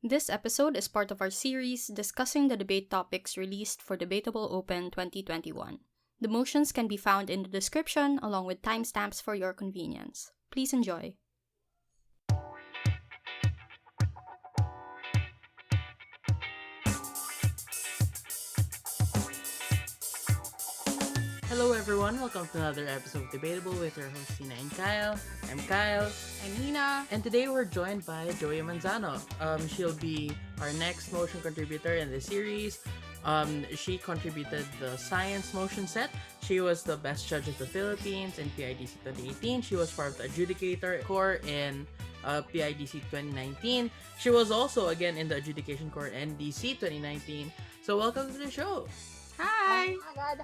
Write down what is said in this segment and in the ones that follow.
This episode is part of our series discussing the debate topics released for Debatable Open 2021. The motions can be found in the description along with timestamps for your convenience. Please enjoy. Hello everyone, welcome to another episode of Debatable with your hosts Tina and Kyle. I'm Kyle. I'm Nina. And today we're joined by Joey Manzano. She'll be our next motion contributor in the series. She contributed the science motion set. She was the best judge of the Philippines in PIDC 2018. She was part of the adjudicator core in PIDC 2019. She was also again in the adjudication core NDC 2019. So welcome to the show. Hi! Oh my God,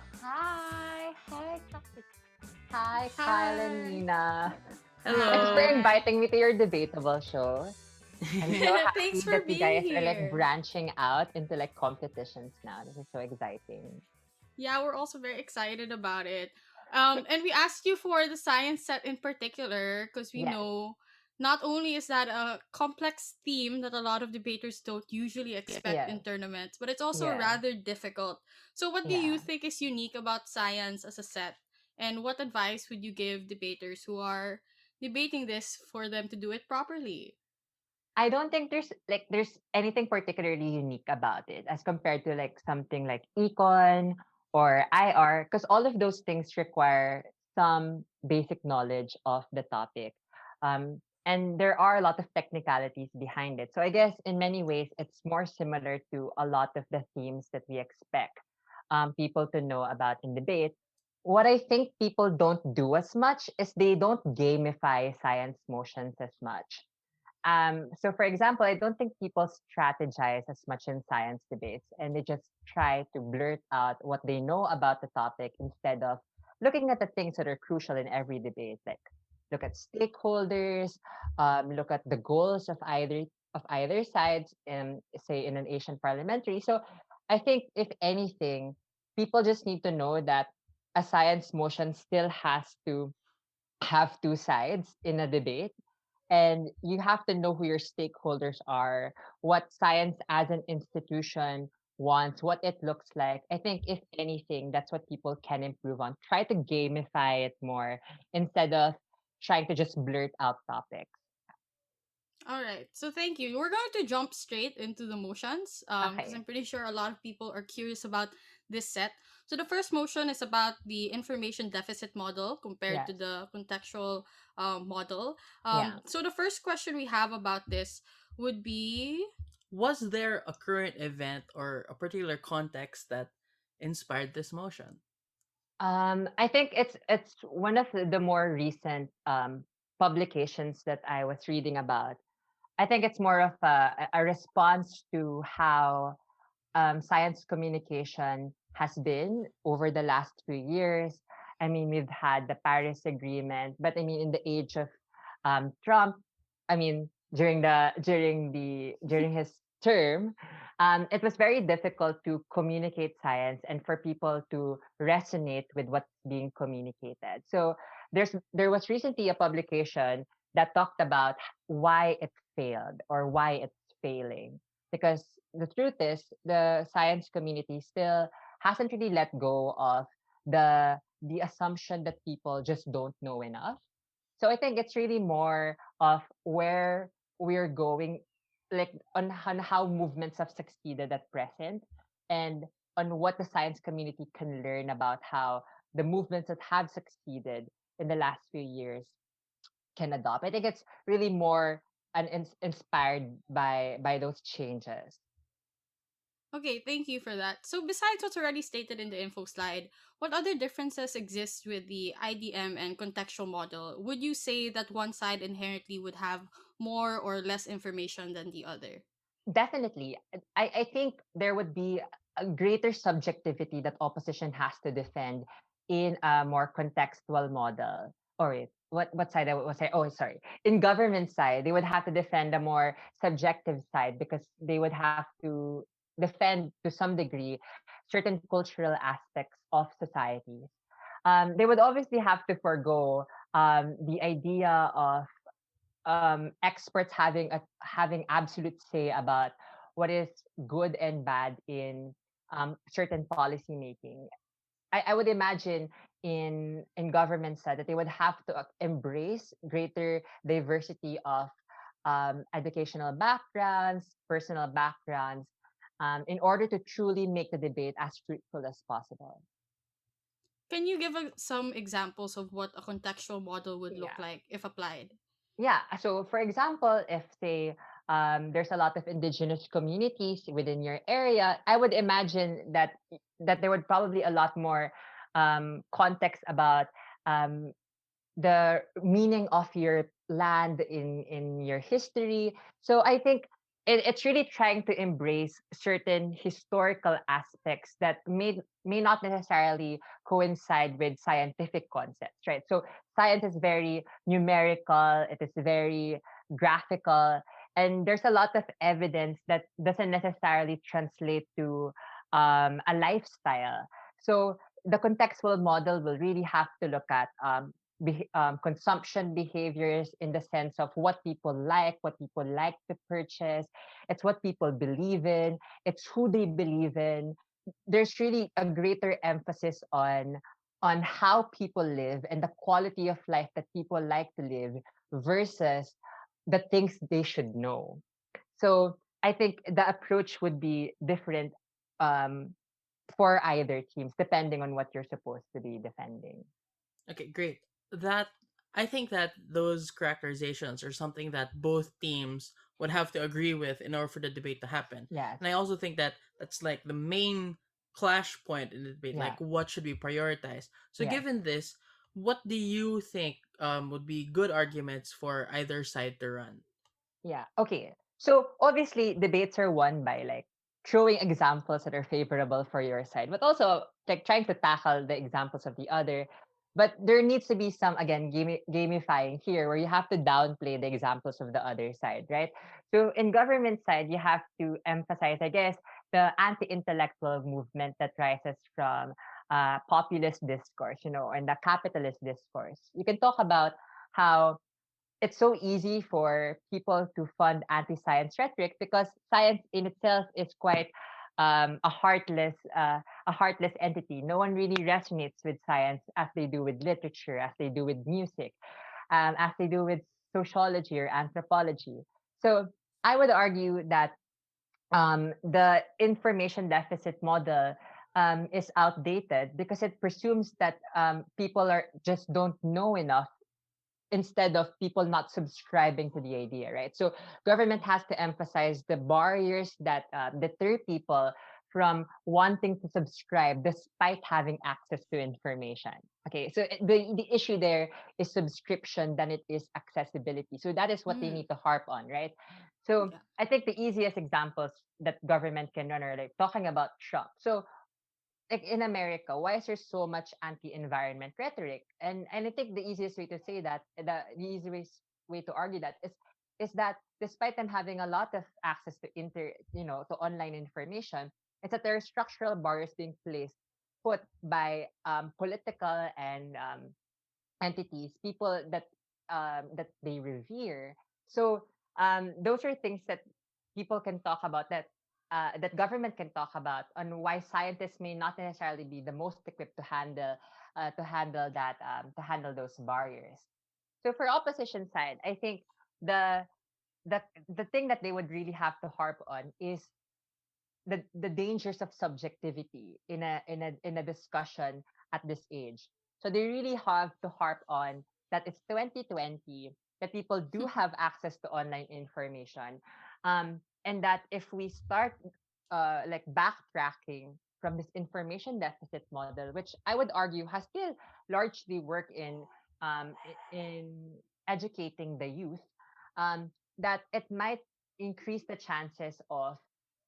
hi, Kyle and Nina. Hello. Thanks for inviting me to your debatable show. I'm so happy Thanks for that you guys being are here. branching out into competitions now. This is so exciting. Yeah, we're also very excited about it. And we asked you for the science set in particular because we Yes. know not only is that a complex theme that a lot of debaters don't usually expect in tournaments, but it's also Yeah. rather difficult. So what do you Yeah. think is unique about science as a set? And what advice would you give debaters who are debating this for them to do it properly? I don't think there's anything particularly unique about it as compared to something like econ or IR, because all of those things require some basic knowledge of the topic. And there are a lot of technicalities behind it. So I guess in many ways it's more similar to a lot of the themes that we expect people to know about in debate. What I think people don't do as much is they don't gamify science motions as much. So, for example, I don't think people strategize as much in science debates, and they just try to blurt out what they know about the topic instead of looking at the things that are crucial in every debate, like look at stakeholders, look at the goals of either sides, in say in an Asian parliamentary. So, I think if anything, people just need to know that a science motion still has to have two sides in a debate, and you have to know who your stakeholders are, what science as an institution wants, what it looks like. I think if anything, that's what people can improve on. Try to gamify it more instead of trying to just blurt out topics. All right. So thank you. We're going to jump straight into the motions because Okay. I'm pretty sure a lot of people are curious about this set. So the first motion is about the information deficit model compared to Yes. the contextual model. Yeah. So the first question we have about this would be Was there a current event or a particular context that inspired this motion? I think it's one of the more recent publications that I was reading about. I think it's more of a response to how science communication has been over the last few years. I mean, we've had the Paris Agreement, but I mean, in the age of Trump, I mean, during his term, it was very difficult to communicate science and for people to resonate with what's being communicated. So there was recently a publication that talked about why it failed or why it's failing, because the truth is the science community still hasn't really let go of the assumption that people just don't know enough. So I think it's really more of where we're going, on how movements have succeeded at present, and on what the science community can learn about how the movements that have succeeded in the last few years can adopt. I think it's really more inspired by those changes. okay, thank you for that. So besides what's already stated in the info slide, what other differences exist with the IDM and contextual model? Would you say that one side inherently would have more or less information than the other? Definitely. I think there would be a greater subjectivity that opposition has to defend in a more contextual model. Or wait, what side I was I? Oh, sorry. In government side, they would have to defend a more subjective side because they would have to defend to some degree certain cultural aspects of societies. They would obviously have to forego the idea of experts having absolute say about what is good and bad in certain policy making. I would imagine in government side that they would have to embrace greater diversity of educational backgrounds, personal backgrounds, in order to truly make the debate as fruitful as possible. Can you give some examples of what a contextual model would look Yeah. like if applied? Yeah. So, for example, if say there's a lot of indigenous communities within your area, I would imagine that there would probably a lot more context about um, the meaning of your land in your history. So I think it's really trying to embrace certain historical aspects that may not necessarily coincide with scientific concepts, right? So science is very numerical, it is very graphical, and there's a lot of evidence that doesn't necessarily translate to a lifestyle. So the contextual model will really have to look at consumption behaviors in the sense of what people like to purchase. It's what people believe in. It's who they believe in. There's really a greater emphasis on how people live and the quality of life that people like to live versus the things they should know. So I think the approach would be different um, for either teams depending on what you're supposed to be defending. Okay, great. That I think that those characterizations are something that both teams would have to agree with in order for the debate to happen. Yes. And I also think that that's like the main clash point in the debate, Yeah. like what should be prioritized. So Yes. given this, what do you think would be good arguments for either side to run? Yeah. Okay. So obviously debates are won by like throwing examples that are favorable for your side, but also like trying to tackle the examples of the other. But there needs to be some again gamifying here where you have to downplay the examples of the other side, right? So in government side, you have to emphasize, I guess, the anti-intellectual movement that rises from populist discourse, and the capitalist discourse. You can talk about how it's so easy for people to fund anti-science rhetoric because science in itself is quite a heartless entity. No one really resonates with science as they do with literature, as they do with music, as they do with sociology or anthropology. So I would argue that the information deficit model is outdated because it presumes that people are just don't know enough instead of people not subscribing to the idea, right? So government has to emphasize the barriers that deter people from wanting to subscribe despite having access to information. Okay, so the issue there is subscription than it is accessibility. So that is what they Mm, need to harp on, right? So yeah. I think the easiest examples that government can run are like talking about Trump. So like in America, why is there so much anti-environment rhetoric? And I think the easiest way to say that, the easiest way to argue that is that despite them having a lot of access to to online information, it's that there are structural barriers being put by political and entities, people that they revere. So those are things that people can talk about that government can talk about on why scientists may not necessarily be the most equipped to handle those barriers. So for opposition side, I think the the thing that they would really have to harp on is the dangers of subjectivity in a discussion at this age. So they really have to harp on that it's 2020, that people do have access to online information, and that if we start like backtracking from this information deficit model, which I would argue has still largely worked in educating the youth, that it might increase the chances of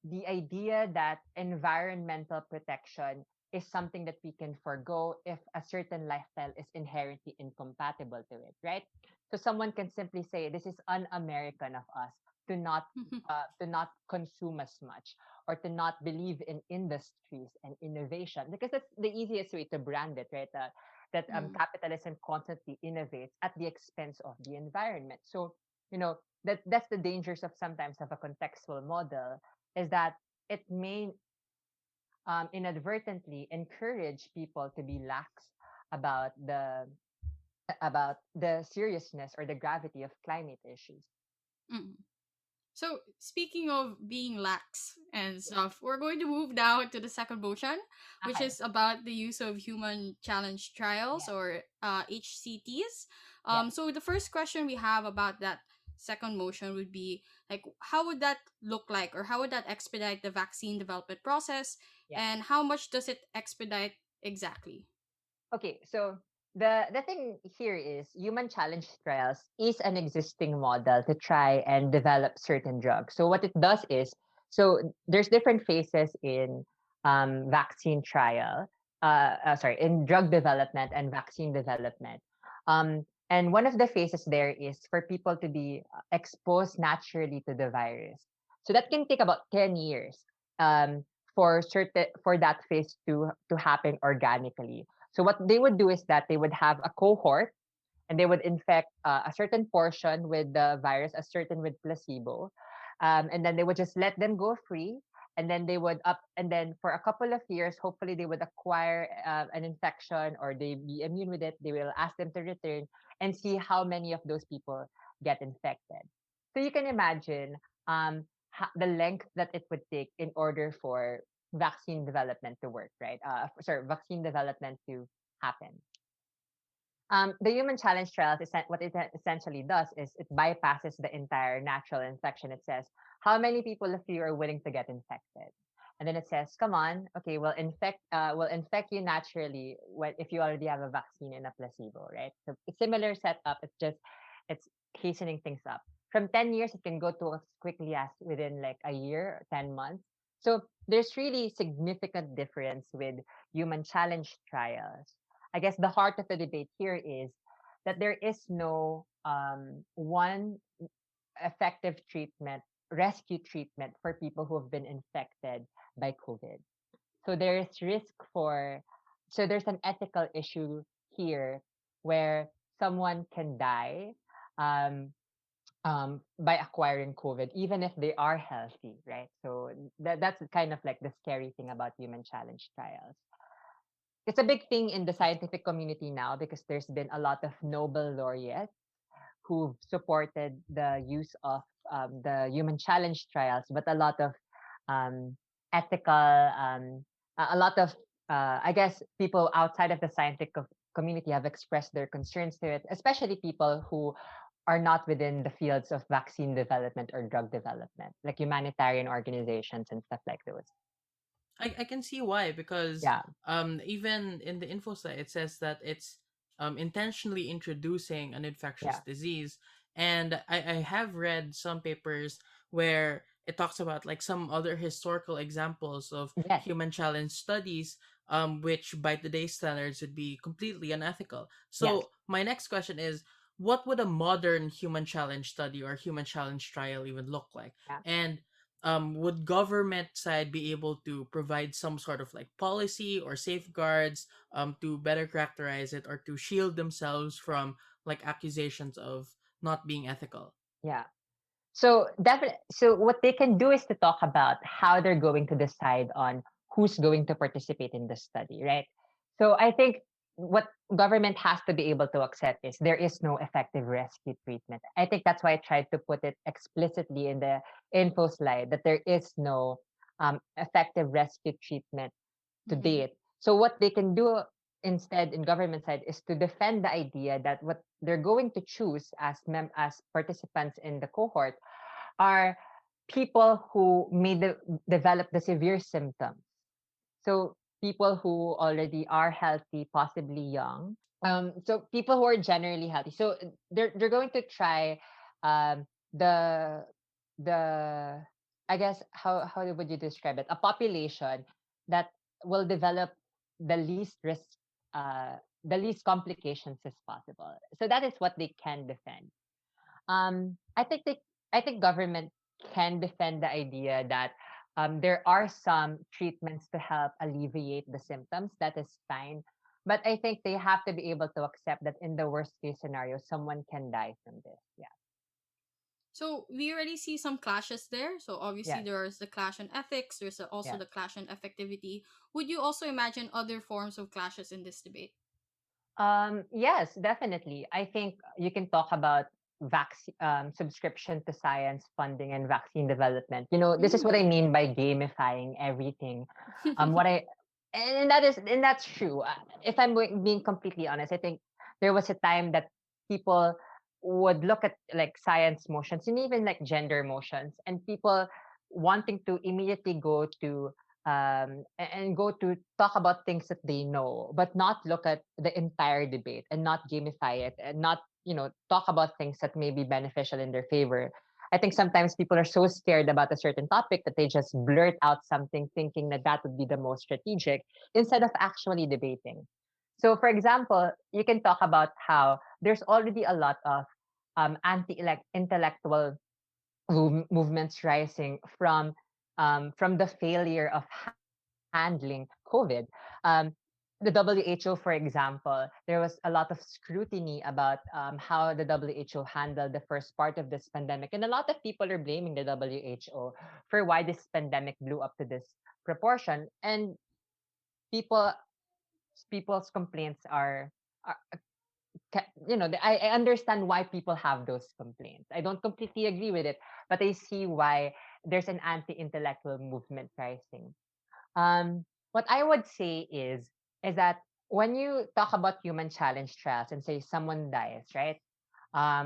the idea that environmental protection is something that we can forego if a certain lifestyle is inherently incompatible to it, right? So someone can simply say this is un-American of us to not consume as much or to not believe in industries and innovation because that's the easiest way to brand it, right? That Mm, capitalism constantly innovates at the expense of the environment. So you know, that's the dangers of sometimes of a contextual model, is that it may inadvertently encourage people to be lax about the seriousness or the gravity of climate issues. Mm. So, speaking of being lax and Yeah. stuff, we're going to move now to the second motion, which Okay. is about the use of human challenge trials, Yes. or HCTs. Yes. So, the first question we have about that second motion would be like, how would that look like, or how would that expedite the vaccine development process, Yeah. and how much does it expedite exactly? Okay, so the thing here is human challenge trials is an existing model to try and develop certain drugs. So what it does is, so there's different phases in vaccine trial, sorry, in drug development and vaccine development. And one of the phases there is for people to be exposed naturally to the virus. So that can take about 10 years for that phase to happen organically. So what they would do is that they would have a cohort and they would infect a certain portion with the virus, a certain with placebo, and then they would just let them go free. And then they would and then for a couple of years, hopefully they would acquire an infection or they be immune with it. They will ask them to return and see how many of those people get infected. So you can imagine the length that it would take in order for vaccine development to work, right? Sorry, vaccine development to happen. The human challenge trials, what it essentially does is it bypasses the entire natural infection. It says, how many people of you are willing to get infected? And then it says, come on, okay, we'll infect you naturally if you already have a vaccine and a placebo, right? So it's similar setup. It's hastening things up. From 10 years, it can go to as quickly as within like a year, 10 months. So there's really significant difference with human challenge trials. I guess the heart of the debate here is that there is no one effective treatment, rescue treatment for people who have been infected by COVID. So there is risk so there's an ethical issue here where someone can die um, by acquiring COVID, even if they are healthy, right? So that's kind of like the scary thing about human challenge trials. It's a big thing in the scientific community now because there's been a lot of Nobel laureates who've supported the use of the human challenge trials, but a lot of um, ethical, a lot of, I guess, people outside of the scientific community have expressed their concerns to it, especially people who are not within the fields of vaccine development or drug development, like humanitarian organizations and stuff like those. I can see why, because Yeah, even in the info site it says that it's intentionally introducing an infectious yeah, disease. And I have read some papers where it talks about like some other historical examples of yes, human challenge studies, which by today's standards would be completely unethical. yes, So my next question is, what would a modern human challenge study or human challenge trial even look like? yeah. And would government side be able to provide some sort of like policy or safeguards to better characterize it or to shield themselves from like accusations of not being ethical? Yeah. So definitely, so what they can do is to talk about how they're going to decide on who's going to participate in the study, right? So I think what government has to be able to accept is there is no effective rescue treatment. I think that's why I tried to put it explicitly in the info slide that there is no effective rescue treatment to Mm-hmm. date. So what they can do instead in government side is to defend the idea that what they're going to choose as participants in the cohort are people who develop the severe symptoms. So people who already are healthy, possibly young. So people who are generally healthy. So they're going to try um, the the I guess how would you describe it? A population that will develop the least risk, the least complications as possible. So that is what they can defend. I think government can defend the idea that there are some treatments to help alleviate the symptoms. That is fine, but I think they have to be able to accept that in the worst case scenario, someone can die from this. Yeah. So we already see some clashes there. So obviously Yes. there's the clash on ethics. There's also Yes. the clash on effectivity. Would you also imagine other forms of clashes in this debate? Yes, definitely. I think you can talk about vaccine subscription to science funding and vaccine development. This is what I Ooh. mean by gamifying everything. What I and that's true. If I'm being completely honest, I think there was a time that people would look at like science motions and even like gender motions, and people wanting to immediately go to and go to talk about things that they know, but not look at the entire debate and not gamify it and not, talk about things that may be beneficial in their favor. I think sometimes people are so scared about a certain topic that they just blurt out something thinking that that would be the most strategic instead of actually debating. So, for example, you can talk about how there's already a lot of anti-intellectual movements rising from the failure of handling COVID. The WHO, for example, there was a lot of scrutiny about how the WHO handled the first part of this pandemic, and a lot of people are blaming the WHO for why this pandemic blew up to this proportion. And people, people's complaints are I understand why people have those complaints. I don't completely agree with it, but I see why there's an anti-intellectual movement rising. What I would say is that when you talk about human challenge trials and say someone dies, right?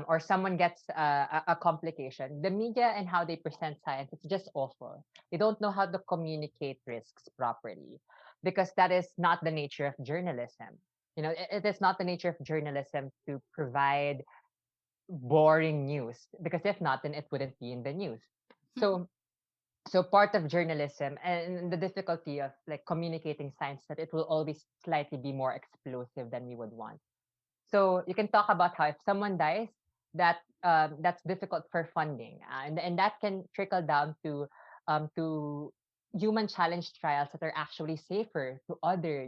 Or someone gets a complication, the media and how they present science, it's just awful. They don't know how to communicate risks properly because that is not the nature of journalism. It is not the nature of journalism to provide boring news because if not, then it wouldn't be in the news. So so part of journalism and the difficulty of like communicating science that it will always slightly be more explosive than we would want. So you can talk about how if someone dies, that's difficult for funding, and that can trickle down to human challenge trials that are actually safer to other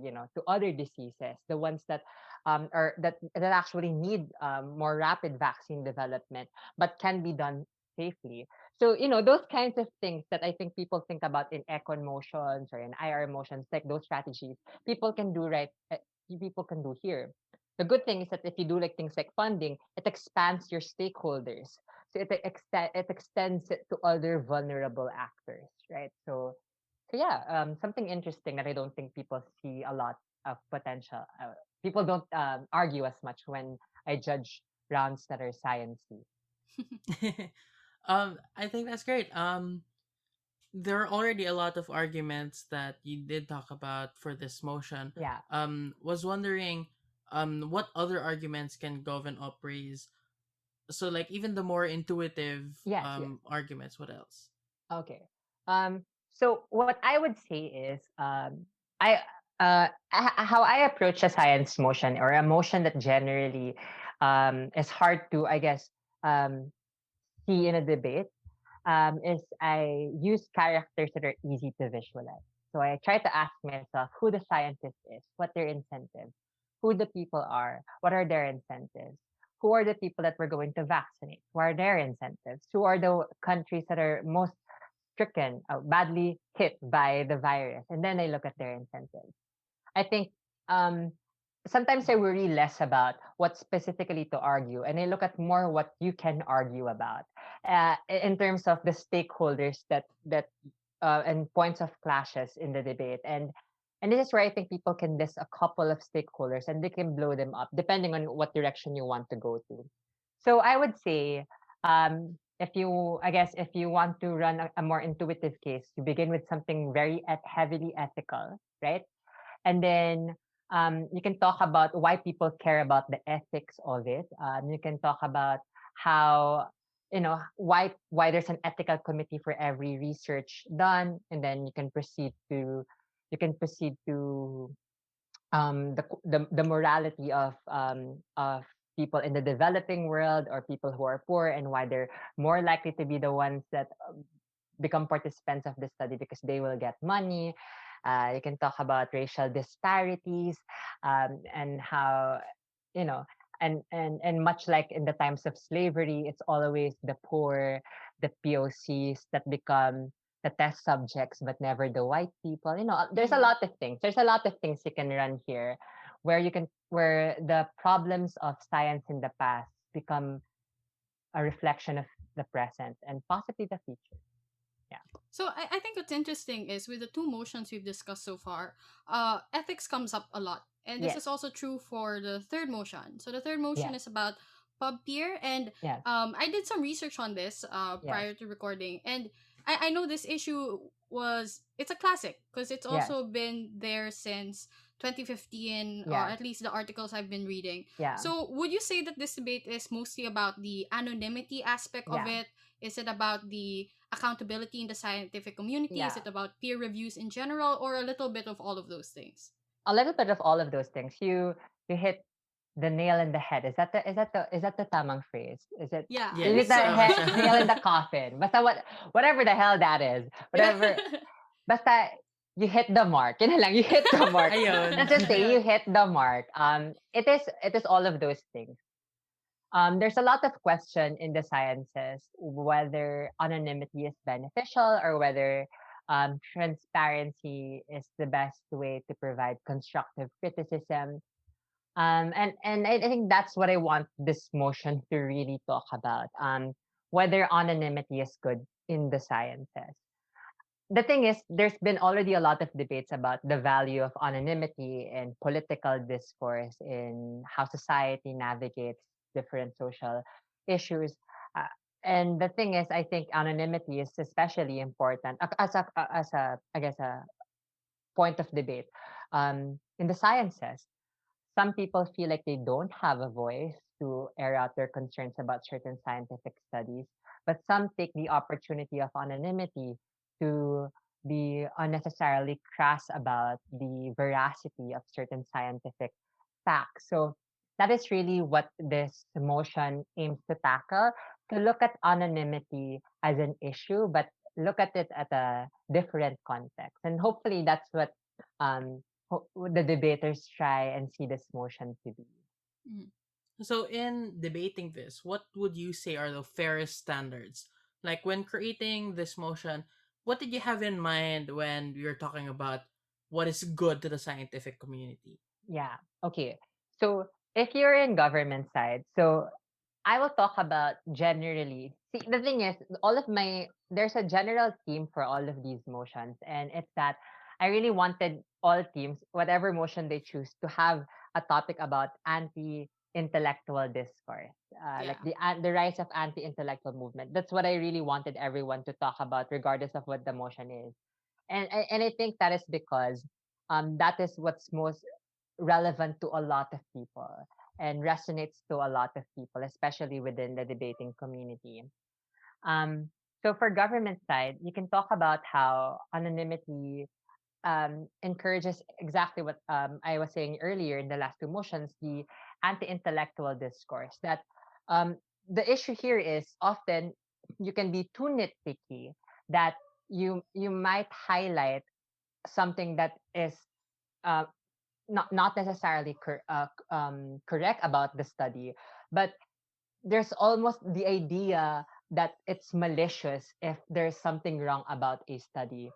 diseases, the ones that are that actually need more rapid vaccine development, but can be done safely. So those kinds of things that I think people think about in econ motions or in IR motions, like those strategies, people can do right. People can do here. The good thing is that if you do like things like funding, it expands your stakeholders. So it extends it to other vulnerable actors, right? So yeah, something interesting that I don't think people see a lot of potential. People don't argue as much when I judge rounds that are sciencey. I think that's great. There are already a lot of arguments that you did talk about for this motion. Yeah. Was wondering, what other arguments can Govan upraise? So, like, even the more intuitive Yes. Yes. arguments. What else? Okay. So what I would say is, I how I approach a science motion or a motion that generally is hard to, I guess, um, see in a debate, is I use characters that are easy to visualize. So I try to ask myself who the scientist is, what their incentives, who the people are, what are their incentives, who are the people that we're going to vaccinate, what are their incentives, who are the countries that are most stricken, badly hit by the virus, and then I look at their incentives. I think um, sometimes I worry less about what specifically to argue, and I look at more what you can argue about in terms of the stakeholders that and points of clashes in the debate. And this is where I think people can list a couple of stakeholders and they can blow them up depending on what direction you want to go to. So I would say, I guess, if you want to run a more intuitive case, you begin with something very heavily ethical, right? And then you can talk about why people care about the ethics of it. You can talk about how why there's an ethical committee for every research done, and then you can proceed to the morality of people in the developing world or people who are poor and why they're more likely to be the ones that become participants of the study because they will get money. You can talk about racial disparities and how you know And much like in the times of slavery, it's always the poor, the POCs that become the test subjects, but never the white people. There's a Mm-hmm. lot of things. There's a lot of things you can run here, where the problems of science in the past become a reflection of the present and possibly the future. Yeah. So I think what's interesting is with the two motions we've discussed so far, ethics comes up a lot. And this Yes. is also true for the third motion. So the third motion Yes. is about PubPeer. And Yes. I did some research on this Yes. prior to recording. And I know this issue it's a classic because it's Yes. also been there since 2015, or Yes. at least the articles I've been reading. Yeah. So would you say that this debate is mostly about the anonymity aspect of Yeah. it? Is it about the accountability in the scientific community? Is Yeah. it about peer reviews in general, or a little bit of all of those things? A little bit of all of those things. You hit the nail in the head. Is that the tamang phrase? Is it Yeah, I you hit think Yes, the so. nail in the coffin? Basta whatever the hell that is. Yeah. Whatever. Basta you hit the mark. Yun na lang, you hit the mark. Ayun. Let's just say Ayun. you hit the mark. It is all of those things. There's a lot of question in the sciences whether anonymity is beneficial or whether transparency is the best way to provide constructive criticism. And I think that's what I want this motion to really talk about. Whether anonymity is good in the sciences. The thing is, there's been already a lot of debates about the value of anonymity in political discourse, in how society navigates different social issues. Uh, and the thing is, I think anonymity is especially important I guess, a point of debate in the sciences. Some people feel like they don't have a voice to air out their concerns about certain scientific studies, but some take the opportunity of anonymity to be unnecessarily crass about the veracity of certain scientific facts. So that is really what this motion aims to tackle, to look at anonymity as an issue, but look at it at a different context. And hopefully that's what um, the debaters try and see this motion to be. Mm. So, in debating this, what would you say are the fairest standards? Like, when creating this motion, what did you have in mind when you're talking about what is good to the scientific community? Yeah. Okay. So if you're in government side, so I will talk about generally. See, the thing is, there's a general theme for all of these motions, and it's that I really wanted all teams, whatever motion they choose, to have a topic about anti-intellectual discourse, like Yeah. the rise of anti-intellectual movement. That's what I really wanted everyone to talk about, regardless of what the motion is. And I think that is because that is what's most relevant to a lot of people and resonates to a lot of people, especially within the debating community. Um, so for government side, you can talk about how anonymity encourages exactly what I was saying earlier in the last two motions, the anti-intellectual discourse. That um, the issue here is often you can be too nitpicky, that you might highlight something that is uh, not necessarily correct about the study, but there's almost the idea that it's malicious if there's something wrong about a study,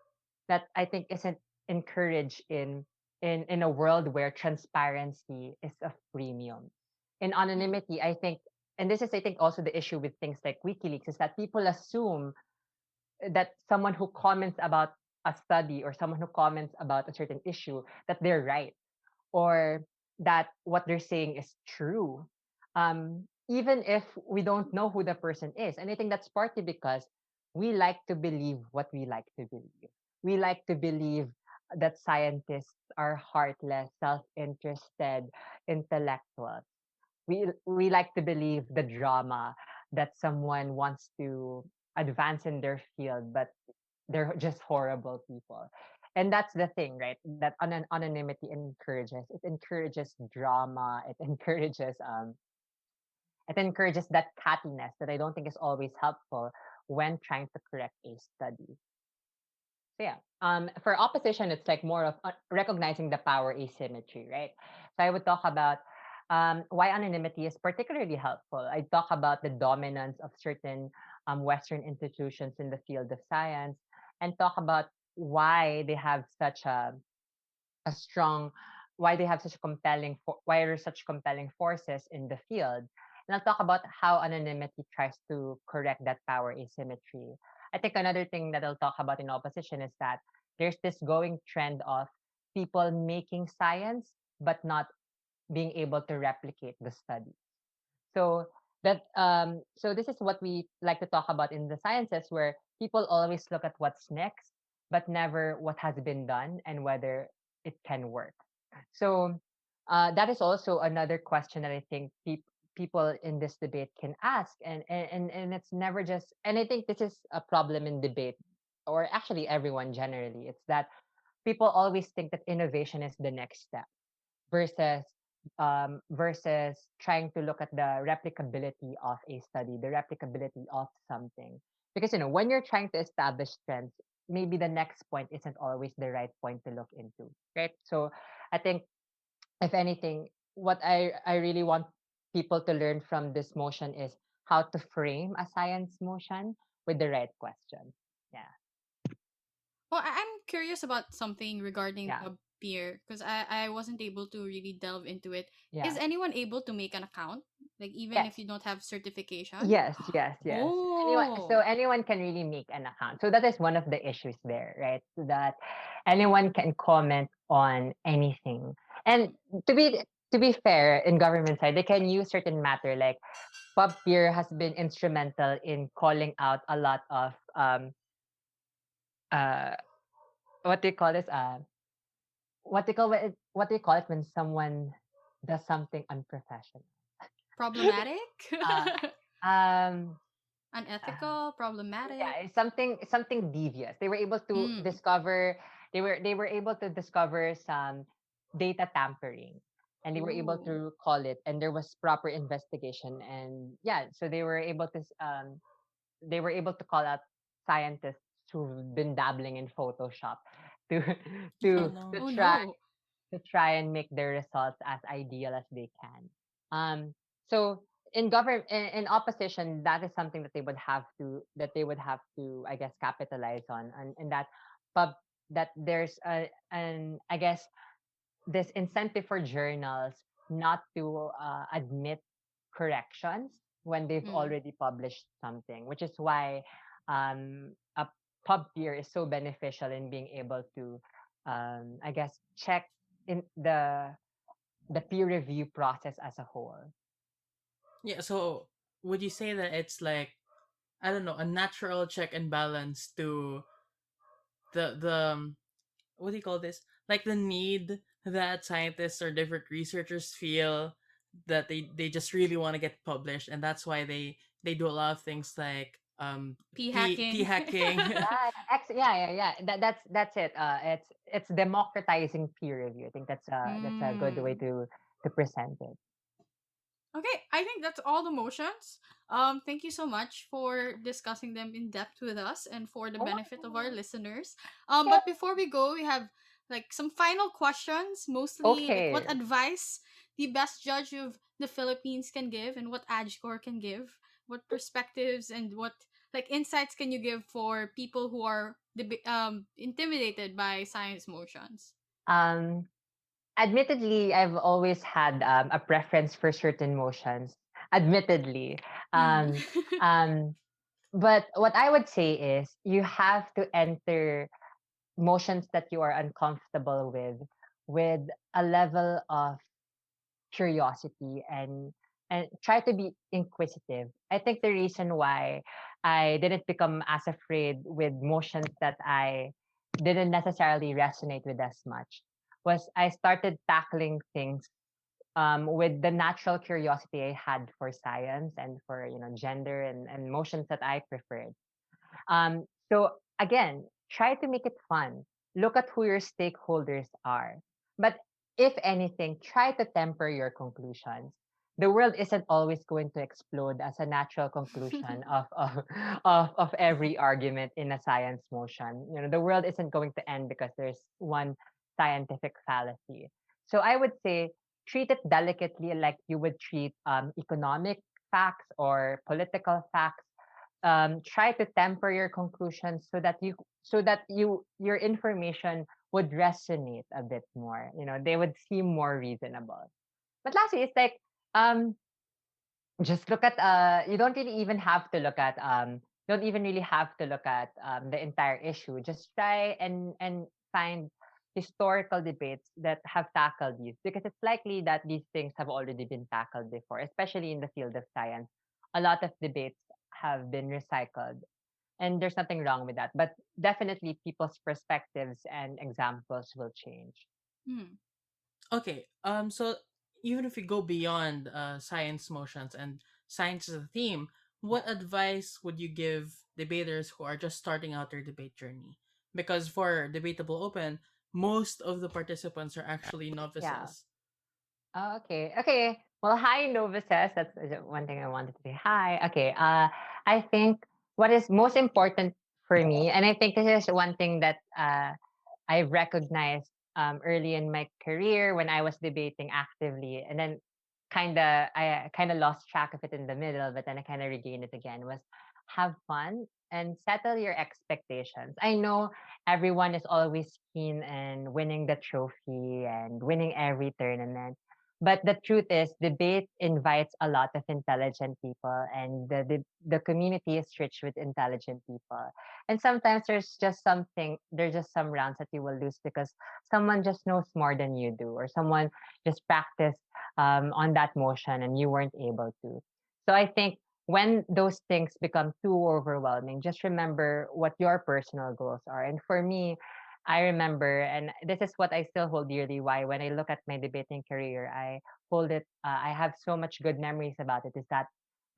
that I think isn't encouraged in a world where transparency is a premium. In Mm. anonymity, I think, and this is I think also the issue with things like WikiLeaks, is that people assume that someone who comments about a study or someone who comments about a certain issue, that they're right, or that what they're saying is true, even if we don't know who the person is. And I think that's partly because we like to believe what we like to believe. We like to believe that scientists are heartless, self-interested intellectuals. We like to believe the drama that someone wants to advance in their field, but they're just horrible people. And that's the thing, right? That anonymity encourages. It encourages drama. It encourages that cattiness that I don't think is always helpful when trying to correct a study. So yeah, for opposition, it's like more of recognizing the power asymmetry, right? So I would talk about why anonymity is particularly helpful. I talk about the dominance of certain Western institutions in the field of science, and talk about why they have such a strong, why they have such a why there are such compelling forces in the field. And I'll talk about how anonymity tries to correct that power asymmetry. I think another thing that I'll talk about in opposition is that there's this going trend of people making science but not being able to replicate the study. So so this is what we like to talk about in the sciences, where people always look at what's next, but never what has been done and whether it can work. So that is also another question that I think people in this debate can ask, and it's never just. And I think this is a problem in debate, or actually everyone generally. It's that people always think that innovation is the next step versus versus trying to look at the replicability of a study, the replicability of something. Because when you're trying to establish trends, maybe the next point isn't always the right point to look into, right? So I think if anything, what I really want people to learn from this motion is how to frame a science motion with the right question. Yeah. Well, I'm curious about something regarding Yeah. PubPeer because I wasn't able to really delve into it. Is Yeah. anyone able to make an account? Like, even if Yes. you don't have certification? Yes, yes, yes. So Oh. anyone can really make an account. So that is one of the issues there, right? So that anyone can comment on anything. And to be to be fair, in government side, they can use certain matter like PubPeer has been instrumental in calling out a lot of uh what do you call this? What do you call it when someone does something unprofessional? Problematic? Uh um uh, Unethical? Problematic? yeah, it's something devious. They were able to Mm. discover they were able to discover some data tampering, and they were able Ooh. to call it, and there was proper investigation, and yeah, so they were able to call out scientists who've been dabbling in Photoshop to Oh to to no. Oh try no. to try and make their results as ideal as they can. So in opposition, that is something that they would have to, I guess, capitalize on, and pub that there's an I guess this incentive for journals not to admit corrections when they've Mm. already published something, which is why a pub peer is so beneficial in being able to, I guess, check in the peer review process as a whole. Yeah. So would you say that it's like, I don't know, a natural check and balance to the what do you call this? Like the need that scientists or different researchers feel that they just really want to get published, and that's why they do a lot of things like P p hacking. hacking. Yeah, yeah. That's it. It's democratizing peer review. I think that's a good way Mm. to present it. Okay, I think that's all the motions. Thank you so much for discussing them in depth with us and for the benefit of our Oh, listeners. yeah. But before we go, we have like some final questions, mostly like what Okay. advice the best judge of the Philippines can give and what AdScore can give, what perspectives and what like insights can you give for people who are intimidated by science motions? Um, Admittedly, I've always had a preference for certain motions. Admittedly, Mm. um, um, but what I would say is you have to enter motions that you are uncomfortable with a level of curiosity, and try to be inquisitive. I think the reason why I didn't become as afraid with motions that I didn't necessarily resonate with as much was I started tackling things with the natural curiosity I had for science and for gender and motions that I preferred. So again, try to make it fun. Look at who your stakeholders are. But if anything, try to temper your conclusions. The world isn't always going to explode as a natural conclusion of every argument in a science motion. The world isn't going to end because there's one scientific fallacy. So I would say treat it delicately, like you would treat economic facts or political facts. Try to temper your conclusions so that your information would resonate a bit more. You know, they would seem more reasonable. But lastly, it's like um just look at you don't really even have to look at don't even really have to look at the entire issue. Just try and find historical debates that have tackled these, because it's likely that these things have already been tackled before, especially in the field of science. A lot of debates have been recycled, and there's nothing wrong with that, but definitely people's perspectives and examples will change. Hmm. Okay. So even if we go beyond science motions and science as a theme, what advice would you give debaters who are just starting out their debate journey? Because for Debatable Open, most of the participants are actually Yeah. novices. Oh, okay. Okay. Well, hi, novices. That's one thing I wanted to say. Hi. Okay. I think what is most important for me, and I think this is one thing that I recognized early in my career when I was debating actively, and then I kind of lost track of it in the middle, but then I kind of regained it again. Was have fun and settle your expectations. I know everyone is always keen in winning the trophy and winning every tournament. But the truth is, debate invites a lot of intelligent people, and the community is rich with intelligent people. And sometimes there's just some rounds that you will lose because someone just knows more than you do, or someone just practiced on that motion and you weren't able to. So I think when those things become too overwhelming, just remember what your personal goals are. And for me, I remember, and this is what I still hold dearly. Why, when I look at my debating career, I have so much good memories about it. Is that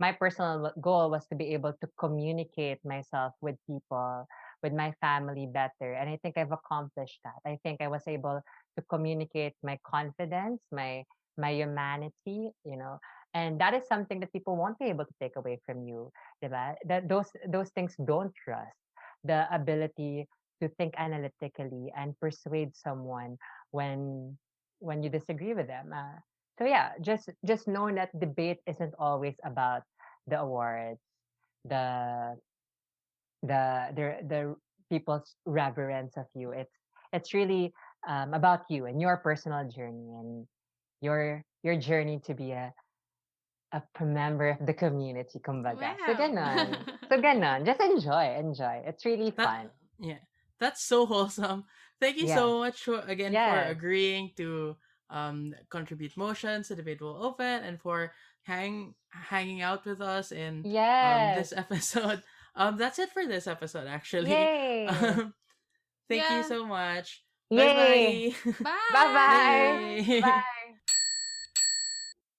my personal goal was to be able to communicate myself with people, with my family better. And I think I've accomplished that. I think I was able to communicate my confidence, my humanity, you know, and that is something that people won't be able to take away from you, diba? That those things don't trust the ability to think analytically and persuade someone when when you disagree with them. So yeah, just knowing that debate isn't always about the awards, the the people's reverence of you. It's really about you and your personal journey and your journey to be a member of the community, kumbaga. So Wow. ganon. So ganon. Just enjoy, enjoy. It's really That fun. yeah, that's so wholesome. Thank you Yes. so much again for Yes. agreeing to contribute motions to Debatable Open and for hanging out with us in Yes. this episode. That's it for this episode actually. Yay. Um, thank you Yeah. so much. Bye Yay. bye. Bye-bye. Bye. Yay. Bye.